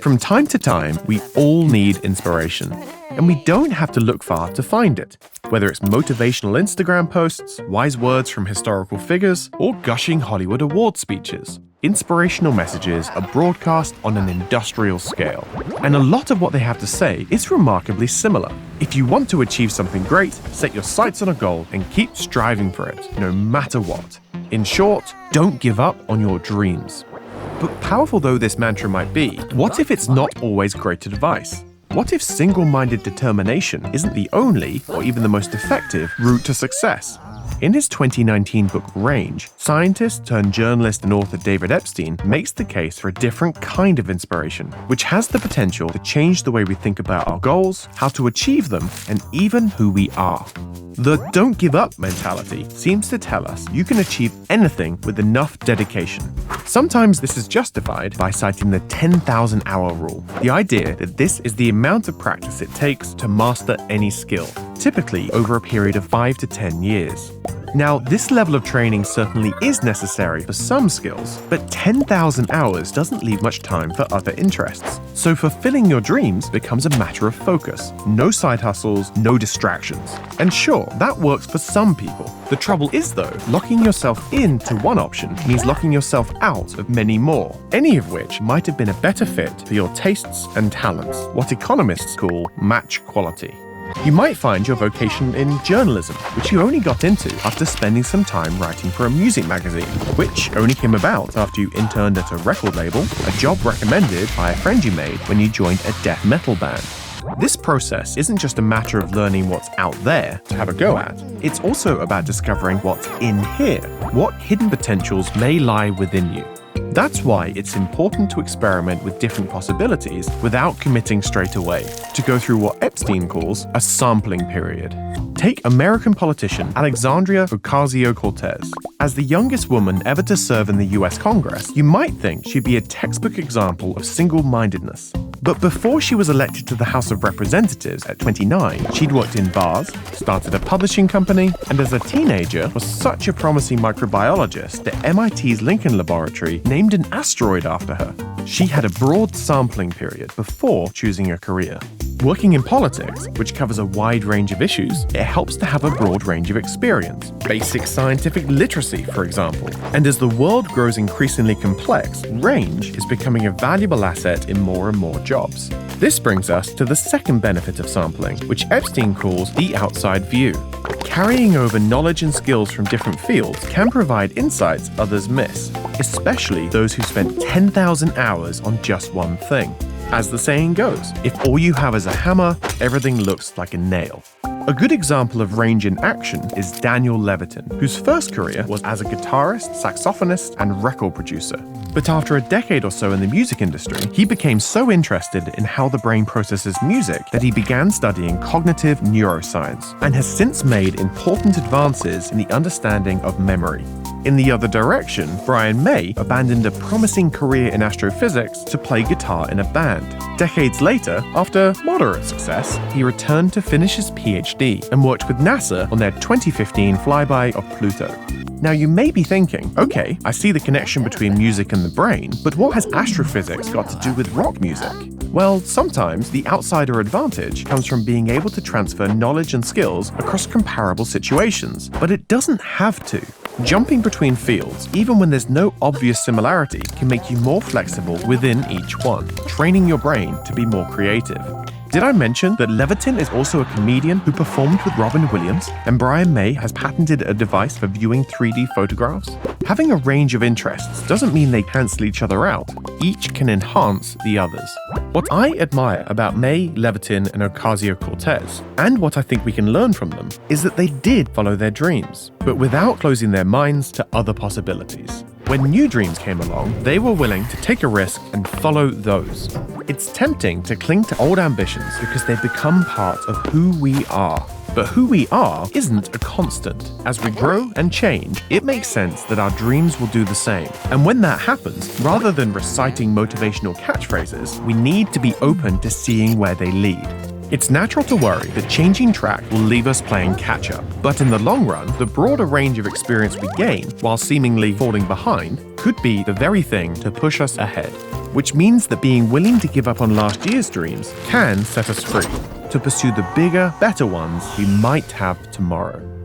From time to time, we all need inspiration, and we don't have to look far to find it. Whether it's motivational Instagram posts, wise words from historical figures, or gushing Hollywood award speeches, inspirational messages are broadcast on an industrial scale. And a lot of what they have to say is remarkably similar. If you want to achieve something great, set your sights on a goal and keep striving for it, no matter what. In short, don't give up on your dreams. But powerful though this mantra might be, what if it's not always great advice? What if single-minded determination isn't the only, or even the most effective, route to success? In his 2019 book Range, scientist turned journalist and author David Epstein makes the case for a different kind of inspiration, which has the potential to change the way we think about our goals, how to achieve them, and even who we are. The don't give up mentality seems to tell us you can achieve anything with enough dedication. Sometimes this is justified by citing the 10,000-hour rule, the idea that this is the amount of practice it takes to master any skill, typically over a period of 5 to 10 years. Now, this level of training certainly is necessary for some skills, but 10,000 hours doesn't leave much time for other interests. So fulfilling your dreams becomes a matter of focus. No side hustles, no distractions. And sure, that works for some people. The trouble is, though, locking yourself into one option means locking yourself out of many more, any of which might have been a better fit for your tastes and talents, what economists call match quality. You might find your vocation in journalism, which you only got into after spending some time writing for a music magazine, which only came about after you interned at a record label, a job recommended by a friend you made when you joined a death metal band. This process isn't just a matter of learning what's out there to have a go at. It's also about discovering what's in here, what hidden potentials may lie within you. That's why it's important to experiment with different possibilities without committing straight away, to go through what Epstein calls a sampling period. Take American politician Alexandra Ocasio-Cortez. As the youngest woman ever to serve in the US Congress, you might think she'd be a textbook example of single-mindedness. But before she was elected to the House of Representatives at 29, she'd worked in bars, started a publishing company, and as a teenager was such a promising microbiologist that MIT's Lincoln Laboratory named an asteroid after her. She had a broad sampling period before choosing a career. Working in politics, which covers a wide range of issues, it helps to have a broad range of experience. Basic scientific literacy, for example. And as the world grows increasingly complex, range is becoming a valuable asset in more and more jobs. This brings us to the second benefit of sampling, which Epstein calls the outside view. Carrying over knowledge and skills from different fields can provide insights others miss, especially those who spent 10,000 hours on just one thing. As the saying goes, if all you have is a hammer, everything looks like a nail. A good example of range in action is Daniel Levitin, whose first career was as a guitarist, saxophonist, and record producer. But after a decade or so in the music industry, he became so interested in how the brain processes music that he began studying cognitive neuroscience and has since made important advances in the understanding of memory. In the other direction, Brian May abandoned a promising career in astrophysics to play guitar in a band. Decades later, after moderate success, he returned to finish his PhD and worked with NASA on their 2015 flyby of Pluto. Now you may be thinking, okay, I see the connection between music and the brain, but what has astrophysics got to do with rock music? Well, sometimes the outsider advantage comes from being able to transfer knowledge and skills across comparable situations, but it doesn't have to. Jumping between fields, even when there's no obvious similarity, can make you more flexible within each one, training your brain to be more creative. Did I mention that Levitin is also a comedian who performed with Robin Williams, and Brian May has patented a device for viewing 3D photographs? Having a range of interests doesn't mean they cancel each other out. Each can enhance the others. What I admire about May, Levitin, and Ocasio-Cortez, and what I think we can learn from them, is that they did follow their dreams, but without closing their minds to other possibilities. When new dreams came along, they were willing to take a risk and follow those. It's tempting to cling to old ambitions because they've become part of who we are. But who we are isn't a constant. As we grow and change, it makes sense that our dreams will do the same. And when that happens, rather than reciting motivational catchphrases, we need to be open to seeing where they lead. It's natural to worry that changing track will leave us playing catch-up. But in the long run, the broader range of experience we gain, while seemingly falling behind, could be the very thing to push us ahead. which means that being willing to give up on last year's dreams can set us free to pursue the bigger, better ones we might have tomorrow.